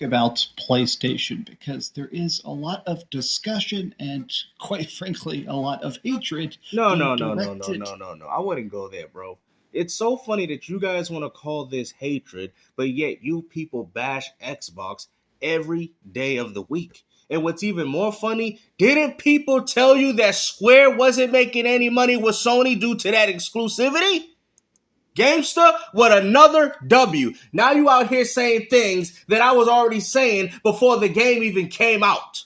about PlayStation because there is a lot of discussion and, quite frankly, a lot of hatred No, being no, no, no, no, directed. no, no, no. I wouldn't go there, bro. It's so funny that you guys want to call this hatred, but yet you people bash Xbox every day of the week. And what's even more funny, didn't people tell you that Square wasn't making any money with Sony due to that exclusivity? Gamester, what another W. Now you out here saying things that I was already saying before the game even came out.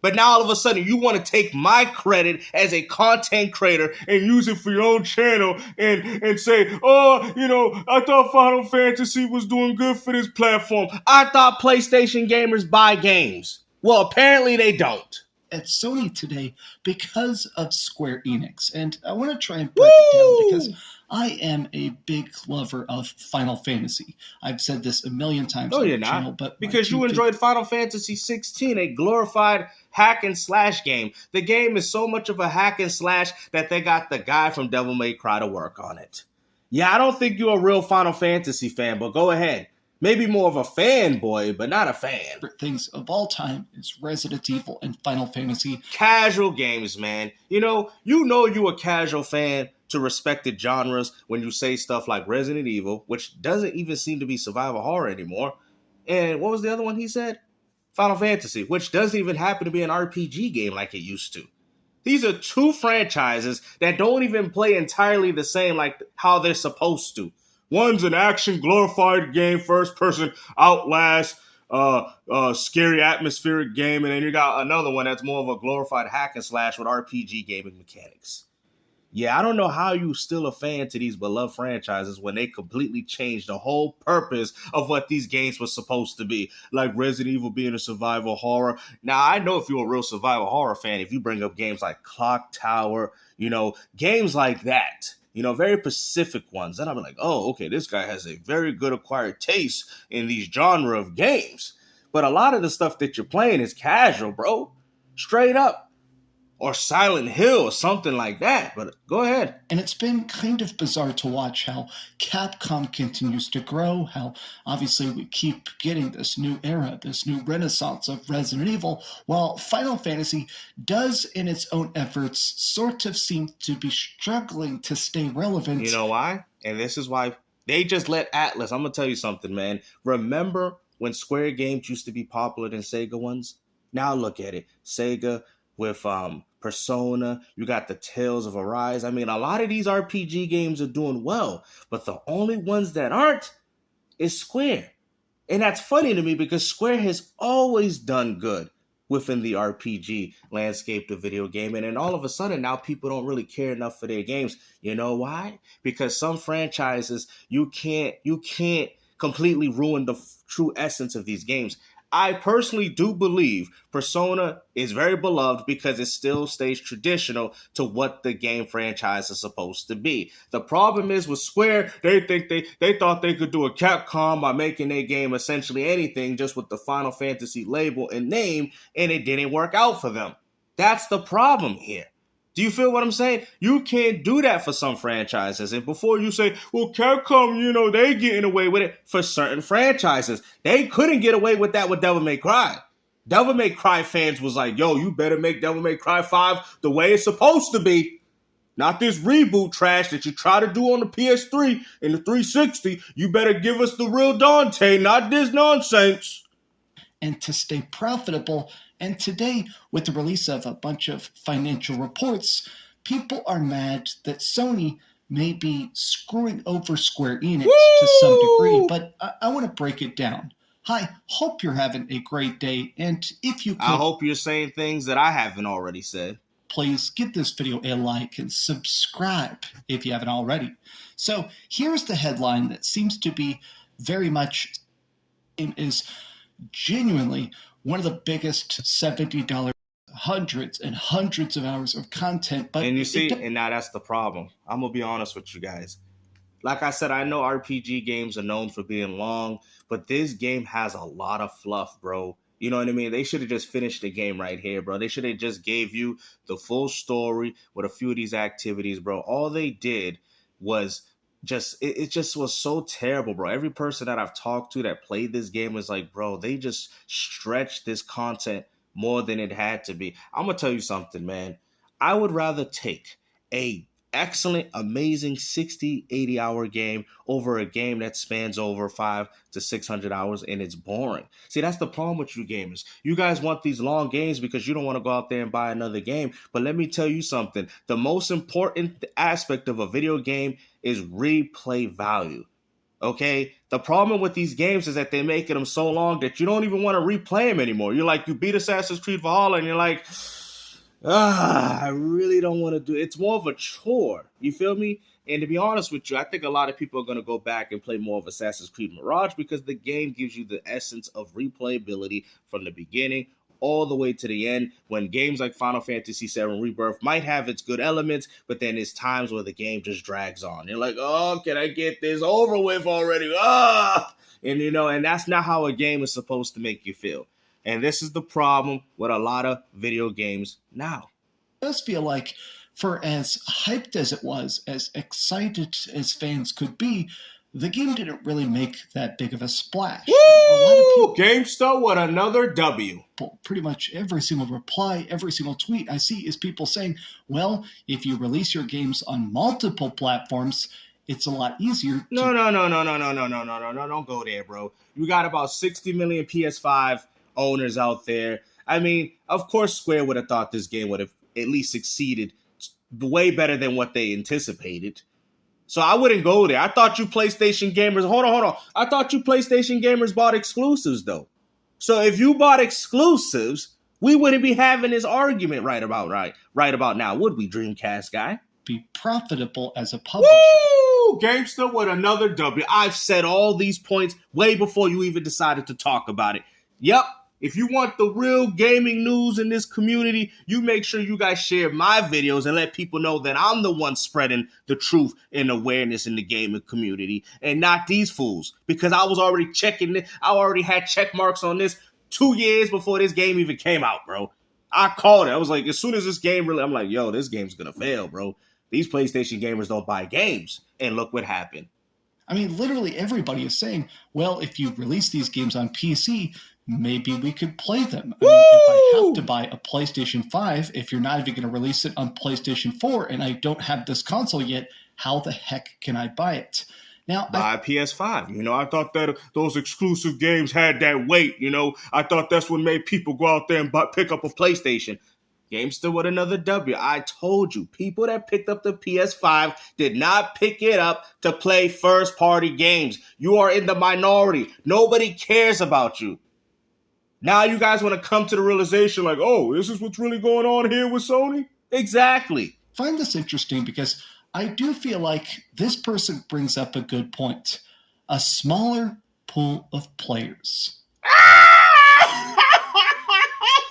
But now all of a sudden you want to take my credit as a content creator and use it for your own channel and say, oh, I thought Final Fantasy was doing good for this platform. I thought PlayStation gamers buy games. Well, apparently they don't. At Sony today because of Square Enix. And I want to try and break it down because Woo! I am a big lover of Final Fantasy. I've said this a million times No, on you're the channel, not. but my Because two you big enjoyed Final Fantasy 16, a glorified hack and slash game. The game is so much of a hack and slash that they got the guy from Devil May Cry to work on it. Yeah, I don't think you're a real Final Fantasy fan, but go ahead. Maybe more of a fanboy, but not a fan. favorite things of all time is Resident Evil and Final Fantasy. Casual games, man. You a casual fan to respected genres when you say stuff like Resident Evil, which doesn't even seem to be survival horror anymore. And what was the other one he said? Final Fantasy, which doesn't even happen to be an RPG game like it used to. These are two franchises that don't even play entirely the same like how they're supposed to. One's an action glorified game, first person Outlast, scary atmospheric game, and then you got another one that's more of a glorified hack and slash with RPG gaming mechanics. Yeah, I don't know how you still a fan to these beloved franchises when they completely changed the whole purpose of what these games were supposed to be. Like Resident Evil being a survival horror. Now, I know if you're a real survival horror fan, if you bring up games like Clock Tower, games like that, very specific ones, then I'll be like, oh, okay, this guy has a very good acquired taste in these genre of games. But a lot of the stuff that you're playing is casual, bro. Straight up or Silent Hill or something like that. But go ahead. And it's been kind of bizarre to watch how Capcom continues to grow, how obviously we keep getting this new era, this new renaissance of Resident Evil, while Final Fantasy does, in its own efforts, sort of seem to be struggling to stay relevant. You know why? And this is why they just let Atlas. I'm going to tell you something, man. Remember when Square games used to be popular than Sega ones? Now look at it. Sega with Persona, you got the Tales of Arise. I mean, a lot of these RPG games are doing well, but the only ones that aren't is Square. And that's funny to me because Square has always done good within the RPG landscape of video gaming. And all of a sudden now people don't really care enough for their games. You know why? Because some franchises you can't completely ruin the true essence of these games. I personally do believe Persona is very beloved because it still stays traditional to what the game franchise is supposed to be. The problem is with Square, they thought they could do a Capcom by making their game essentially anything just with the Final Fantasy label and name, and it didn't work out for them. That's the problem here. Do you feel what I'm saying? You can't do that for some franchises. And before you say, well, Capcom, they getting away with it for certain franchises. They couldn't get away with that with Devil May Cry. Devil May Cry fans was like, yo, you better make Devil May Cry 5 the way it's supposed to be. Not this reboot trash that you try to do on the PS3 and the 360. You better give us the real Dante, not this nonsense. And to stay profitable. And today, with the release of a bunch of financial reports, people are mad that Sony may be screwing over Square Enix to some degree, but I want to break it down. Hi, hope you're having a great day, and if you could, I hope you're saying things that I haven't already said. Please give this video a like and subscribe if you haven't already. So here's the headline that seems to be very much is genuinely one of the biggest $70 hundreds and hundreds of hours of content. But and you see, and now that's the problem. I'm going to be honest with you guys. Like I said, I know RPG games are known for being long, but this game has a lot of fluff, bro. You know what I mean? They should have just finished the game right here, bro. They should have just gave you the full story with a few of these activities, bro. All they did was it just was so terrible, bro. Every person that I've talked to that played this game was like, bro, they just stretched this content more than it had to be. I'm gonna tell you something, man. I would rather take a excellent, amazing 60, 80-hour game over a game that spans over 5 to 600 hours and it's boring. See, that's the problem with you gamers. You guys want these long games because you don't want to go out there and buy another game. But let me tell you something. The most important aspect of a video game is replay value. Okay? The problem with these games is that they're making them so long that you don't even want to replay them anymore. You're like, you beat Assassin's Creed Valhalla and you're like, I really don't want to do it. It's more of a chore. You feel me? And to be honest with you, I think a lot of people are going to go back and play more of Assassin's Creed Mirage because the game gives you the essence of replayability from the beginning all the way to the end, when games like Final Fantasy VII Rebirth might have its good elements, but then there's times where the game just drags on. You're like, oh, can I get this over with already? And and that's not how a game is supposed to make you feel. And this is the problem with a lot of video games now. It does feel like, for as hyped as it was, as excited as fans could be, the game didn't really make that big of a splash. Woo! A lot of people, GameStar with another W. Pretty much every single reply, every single tweet I see is people saying, well, if you release your games on multiple platforms, it's a lot easier. No, don't go there, bro. You got about 60 million PS5 owners out there. I mean, of course Square would have thought this game would have at least succeeded way better than what they anticipated. So I wouldn't go there. I thought you PlayStation gamers, hold on. I thought you PlayStation gamers bought exclusives though. So if you bought exclusives, we wouldn't be having this argument right about now, would we, Dreamcast guy? Be profitable as a publisher. Woo! GameStar with another W. I've said all these points way before you even decided to talk about it. Yep. If you want the real gaming news in this community, you make sure you guys share my videos and let people know that I'm the one spreading the truth and awareness in the gaming community and not these fools. Because I was already checking it. I already had check marks on this 2 years before this game even came out, bro. I called it. I was like, as soon as this game really, I'm like, yo, this game's going to fail, bro. These PlayStation gamers don't buy games. And look what happened. I mean, literally everybody is saying, well, if you release these games on PC, maybe we could play them. I mean, if I have to buy a PlayStation 5, if you're not even going to release it on PlayStation 4 and I don't have this console yet, how the heck can I buy it? Now, buy a PS5. I thought that those exclusive games had that weight. I thought that's what made people go out there and pick up a PlayStation. GameStar with another W. I told you, people that picked up the PS5 did not pick it up to play first-party games. You are in the minority. Nobody cares about you. Now you guys want to come to the realization like, oh, this is what's really going on here with Sony? Exactly. I find this interesting because I do feel like this person brings up a good point. A smaller pool of players.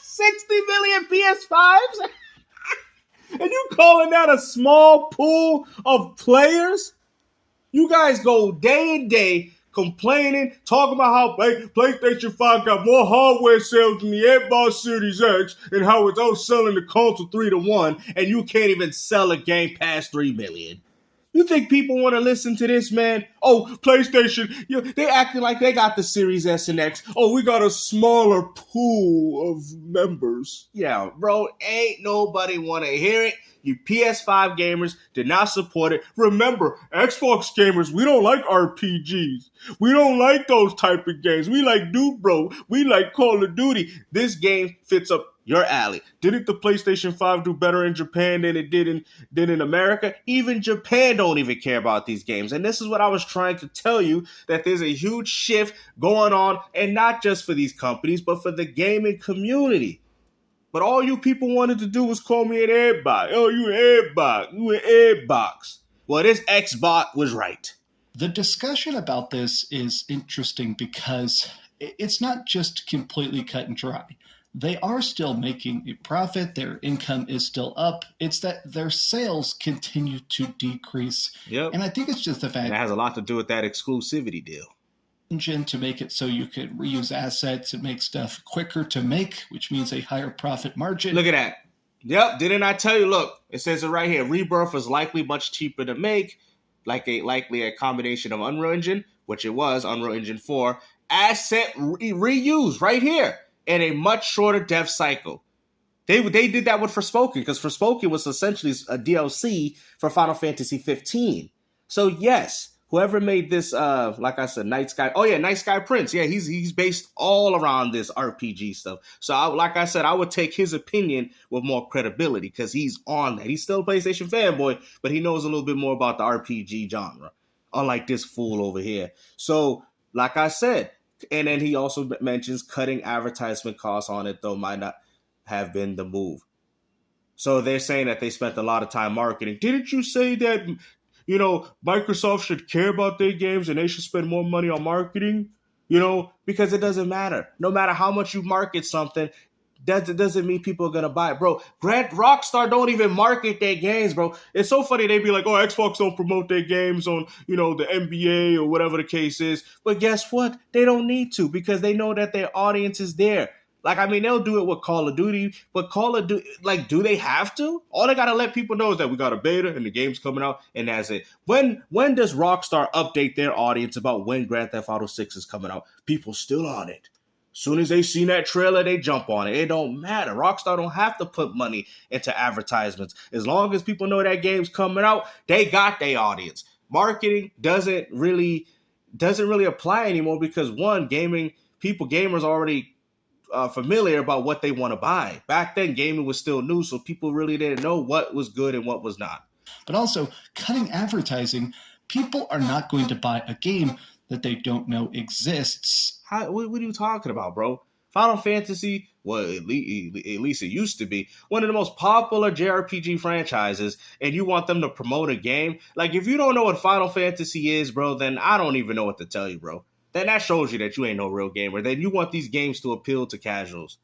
60 million PS5s? And you calling that a small pool of players? You guys go day and day complaining, talking about how PlayStation 5 got more hardware sales than the Xbox Series X and how it's outselling the console 3-1, and you can't even sell a game past 3 million. You think people want to listen to this, man? Oh, PlayStation, they acting like they got the Series S and X. Oh, we got a smaller pool of members. Yeah, bro, ain't nobody want to hear it. You PS5 gamers did not support it. Remember, Xbox gamers, we don't like RPGs. We don't like those type of games. We like Dude Bro. We like Call of Duty. This game fits up your alley. Didn't the PlayStation 5 do better in Japan than it did in America? Even Japan don't even care about these games. And this is what I was trying to tell you, that there's a huge shift going on, and not just for these companies, but for the gaming community. But all you people wanted to do was call me an airbot. Oh, you an airbot. You an airbox. Well, this Xbot was right. The discussion about this is interesting because it's not just completely cut and dry. They are still making a profit. Their income is still up. It's that their sales continue to decrease. Yep. And I think it's just the fact that has a lot to do with that exclusivity deal. Engine to make it so you could reuse assets and make stuff quicker to make, which means a higher profit margin. Look at that. Yep. Didn't I tell you? Look, it says it right here. Rebirth was likely much cheaper to make. likely a combination of Unreal Engine, which it was, Unreal Engine 4, asset reuse right here, and a much shorter dev cycle. They did that with Forspoken, because Forspoken was essentially a DLC for Final Fantasy 15. So yes, whoever made this, like I said, Night Sky Prince, yeah, he's based all around this RPG stuff. So like I said, I would take his opinion with more credibility, because he's on that. He's still a PlayStation fanboy, but he knows a little bit more about the RPG genre, unlike this fool over here. So like I said, and then he also mentions cutting advertisement costs on it, though might not have been the move. So they're saying that they spent a lot of time marketing. Didn't you say that, Microsoft should care about their games and they should spend more money on marketing? Because it doesn't matter. No matter how much you market something, that doesn't mean people are going to buy it. Bro, Rockstar don't even market their games, bro. It's so funny. They be like, oh, Xbox don't promote their games on, the NBA or whatever the case is. But guess what? They don't need to, because they know that their audience is there. They'll do it with Call of Duty, but Call of Duty, do they have to? All they got to let people know is that we got a beta and the game's coming out, and that's it. When does Rockstar update their audience about when Grand Theft Auto 6 is coming out? People still on it. As soon as they see that trailer, they jump on it. It don't matter. Rockstar don't have to put money into advertisements. As long as people know that game's coming out, they got their audience. Marketing doesn't really apply anymore, because one, gamers already familiar about what they want to buy. Back then, gaming was still new, so people really didn't know what was good and what was not. But also, cutting advertising, people are not going to buy a game that they don't know exists. What are you talking about, bro? Final Fantasy, well, at least it used to be, one of the most popular JRPG franchises, and you want them to promote a game? If you don't know what Final Fantasy is, bro, then I don't even know what to tell you, bro. Then that shows you that you ain't no real gamer. Then you want these games to appeal to casuals.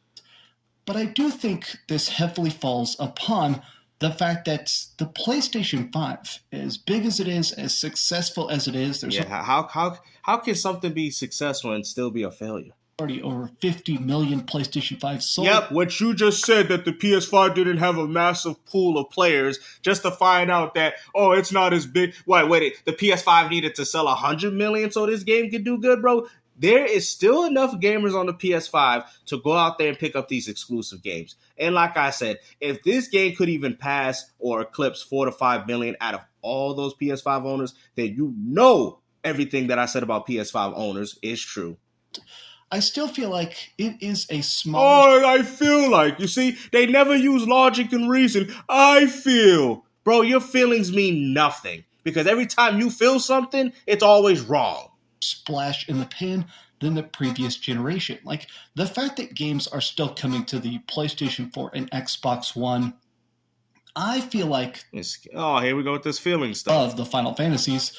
But I do think this heavily falls upon the fact that the PlayStation 5, as big as it is, as successful as it is, how can something be successful and still be a failure? Already over 50 million PlayStation 5 sold. Yep, what you just said, that the PS5 didn't have a massive pool of players, just to find out that, it's not as big. Wait, the PS5 needed to sell 100 million so this game could do good, bro? There is still enough gamers on the PS5 to go out there and pick up these exclusive games. And like I said, if this game could even pass or eclipse 4 to 5 million out of all those PS5 owners, then everything that I said about PS5 owners is true. I still feel like it is a small... Oh, I feel like. You see, they never use logic and reason. I feel. Bro, your feelings mean nothing. Because every time you feel something, it's always wrong. Splash in the pan than the previous generation. The fact that games are still coming to the PlayStation 4 and Xbox One, I feel like... here we go with this feeling stuff. ...of the Final Fantasies.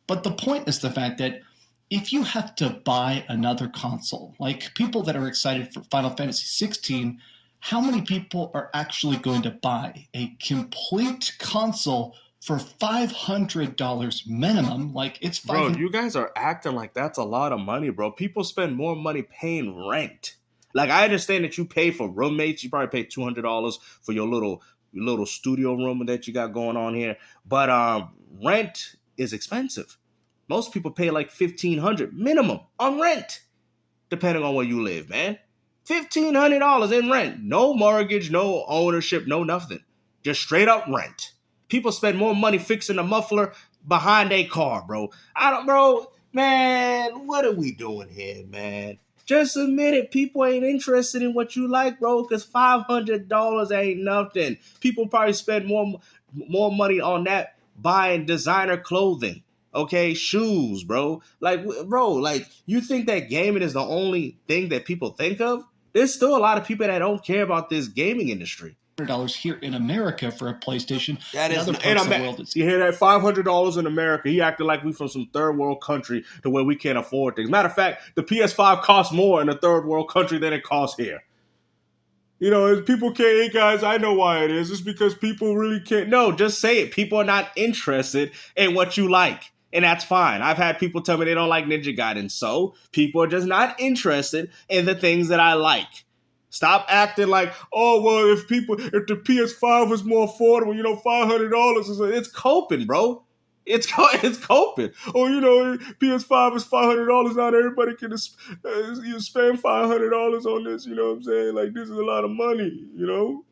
But the point is the fact that if you have to buy another console, people that are excited for Final Fantasy 16, how many people are actually going to buy a complete console for $500 minimum? It's Bro, you guys are acting like that's a lot of money, bro. People spend more money paying rent. I understand that you pay for roommates. You probably pay $200 for your little studio room that you got going on here. But rent is expensive. Most people pay $1,500 minimum on rent, depending on where you live, man. $1,500 in rent. No mortgage, no ownership, no nothing. Just straight up rent. People spend more money fixing a muffler behind a car, bro. Man, what are we doing here, man? Just admit it. People ain't interested in what you like, bro, because $500 ain't nothing. People probably spend more money on that buying designer clothing. Okay, shoes, bro. You think that gaming is the only thing that people think of? There's still a lot of people that don't care about this gaming industry. $100 here in America for a PlayStation. That is, in other parts of the world. You hear that? $500 in America. He acted like we from some third world country to where we can't afford things. Matter of fact, the PS5 costs more in a third world country than it costs here. People can't, hey guys, I know why it is. It's because people really can't. No, just say it. People are not interested in what you like. And that's fine. I've had people tell me they don't like Ninja Gaiden. So people are just not interested in the things that I like. Stop acting like, if the PS5 was more affordable, $500 it's coping, bro. It's coping. Oh, PS5 is $500. Not everybody can you spend $500 on this. You know what I'm saying? Like, this is a lot of money. You know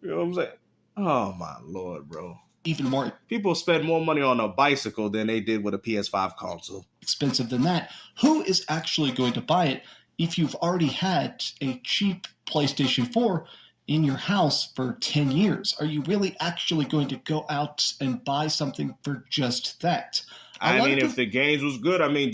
what I'm saying? Oh my lord, bro. Even more People spend more money on a bicycle than they did with a PS5 console. expensive than that. Who is actually going to buy it if you've already had a cheap PlayStation 4 in your house for 10 years? Are you really actually going to go out and buy something for just that? I mean, if the games was good, I mean,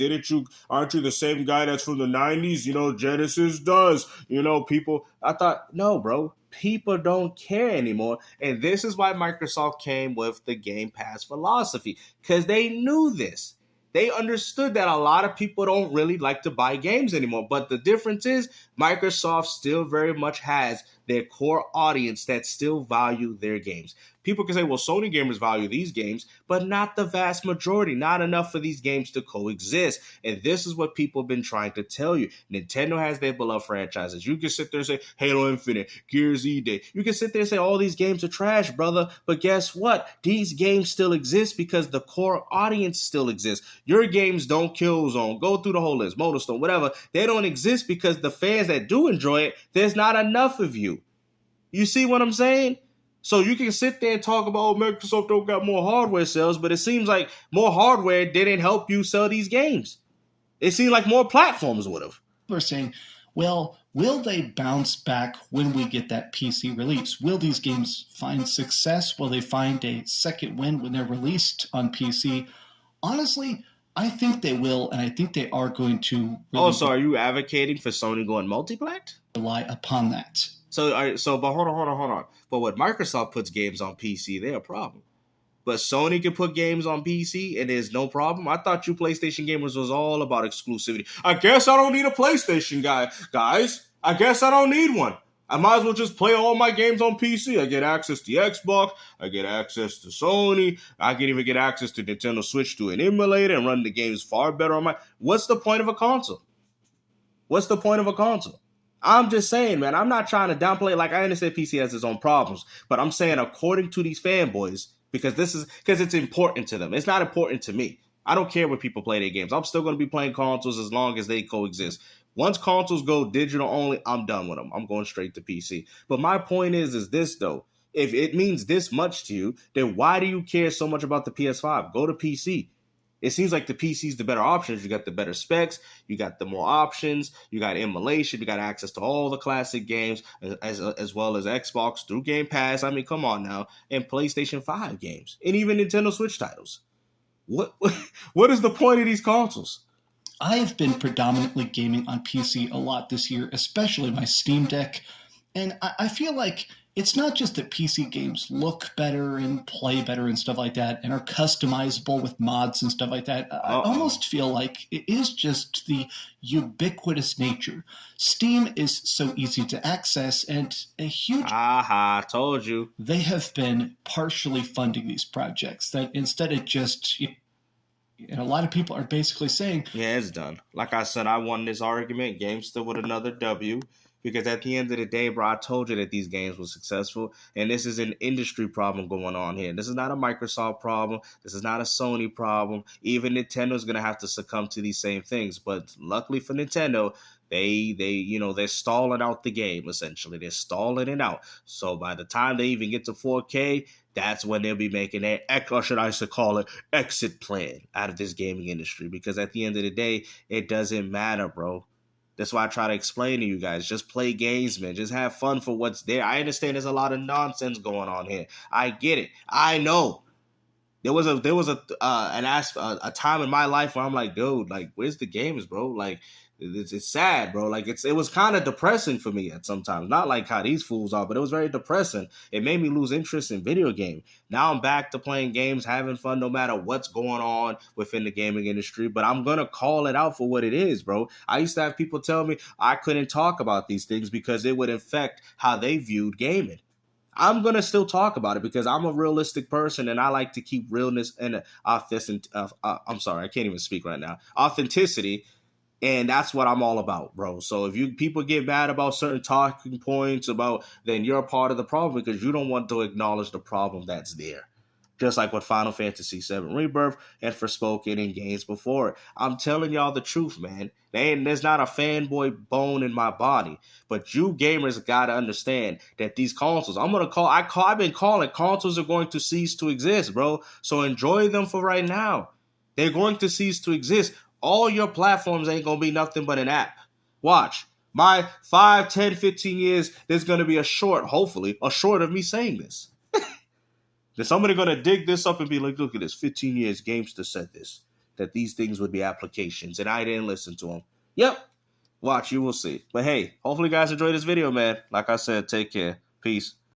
aren't you the same guy that's from the 90s? Genesis does. I thought, no, bro, people don't care anymore. And this is why Microsoft came with the Game Pass philosophy, because they knew this. They understood that a lot of people don't really like to buy games anymore. But the difference is Microsoft still very much has their core audience that still value their games. People can say, well, Sony gamers value these games, but not the vast majority, not enough for these games to coexist. And this is what people have been trying to tell you. Nintendo has their beloved franchises. You can sit there and say Halo Infinite, Gears E-Day. You can sit there and say all these games are trash, brother. But guess what? These games still exist because the core audience still exists. Your games don't kill Zone. Go through the whole list, Motorstone, whatever. They don't exist because the fans that do enjoy it, there's not enough of you. You see what I'm saying? So you can sit there and talk about, oh, Microsoft don't got more hardware sales, but it seems like more hardware didn't help you sell these games. It seemed like more platforms would have. We're saying, well, will they bounce back when we get that PC release? Will these games find success? Will they find a second win when they're released on PC? Honestly, I think they will, and I think they are going to really are you advocating for Sony going multi-plat? Rely upon that. But hold on. But when Microsoft puts games on PC, they're a problem. But Sony can put games on PC and there's no problem. I thought you PlayStation gamers was all about exclusivity. I guess I don't need a PlayStation guys. I guess I don't need one. I might as well just play all my games on PC. I get access to Xbox. I get access to Sony. I can even get access to Nintendo Switch to an emulator and run the games far better on my... What's the point of a console? I'm just saying, man, I'm not trying to downplay. Like, I understand PC has its own problems, but I'm saying according to these fanboys, because it's important to them. It's not important to me. I don't care when people play their games. I'm still going to be playing consoles as long as they coexist. Once consoles go digital only, I'm done with them. I'm going straight to PC. But my point is this, though. If it means this much to you, then why do you care so much about the PS5? Go to PC. It seems like the PC is the better options. You got the better specs, you got the more options, you got emulation, you got access to all the classic games, as well as Xbox through Game Pass. I mean, come on now, and PlayStation 5 games, and even Nintendo Switch titles. What is the point of these consoles? I have been predominantly gaming on PC a lot this year, especially my Steam Deck, and I feel like it's not just that PC games look better and play better and stuff like that and are customizable with mods and stuff like that. I almost feel like it is just the ubiquitous nature. Steam is so easy to access and a huge... told you. They have been partially funding these projects that instead of just... And a lot of people are basically saying... Yeah, it's done. Like I said, I won this argument. GameStop with another W. Because at the end of the day, bro, I told you that these games were successful. And this is an industry problem going on here. This is not a Microsoft problem. This is not a Sony problem. Even Nintendo's going to have to succumb to these same things. But luckily for Nintendo, they're stalling out the game, essentially. They're stalling it out. So by the time they even get to 4K, that's when they'll be making their, or should I call it, exit plan out of this gaming industry. Because at the end of the day, it doesn't matter, bro. That's why I try to explain to you guys. Just play games, man. Just have fun for what's there. I understand there's a lot of nonsense going on here. I get it. I know. There was a time in my life where I'm like, dude, like, where's the games, bro? Like, it's sad, bro. Like, it was kind of depressing for me at sometimes. Not like how these fools are, but it was very depressing. It made me lose interest in video game. Now I'm back to playing games, having fun, no matter what's going on within the gaming industry. But I'm going to call it out for what it is, bro. I used to have people tell me I couldn't talk about these things because it would affect how they viewed gaming. I'm going to still talk about it because I'm a realistic person and I like to keep realness and I'm sorry, I can't even speak right now. Authenticity. And that's what I'm all about, bro. So if people get mad about certain talking points then you're a part of the problem because you don't want to acknowledge the problem that's there. just like with Final Fantasy VII Rebirth and Forspoken in games before it. I'm telling y'all the truth, man. There's not a fanboy bone in my body, but you gamers gotta understand that these consoles, I've been calling consoles are going to cease to exist, bro. So enjoy them for right now. They're going to cease to exist. All your platforms ain't gonna be nothing but an app. Watch. My 5, 10, 15 years, there's gonna be hopefully, a short of me saying this. Is somebody going to dig this up and be like, look at this, 15 years Gamester said this, that these things would be applications, and I didn't listen to him. Yep. Watch, you will see. But hey, hopefully you guys enjoyed this video, man. Like I said, take care. Peace.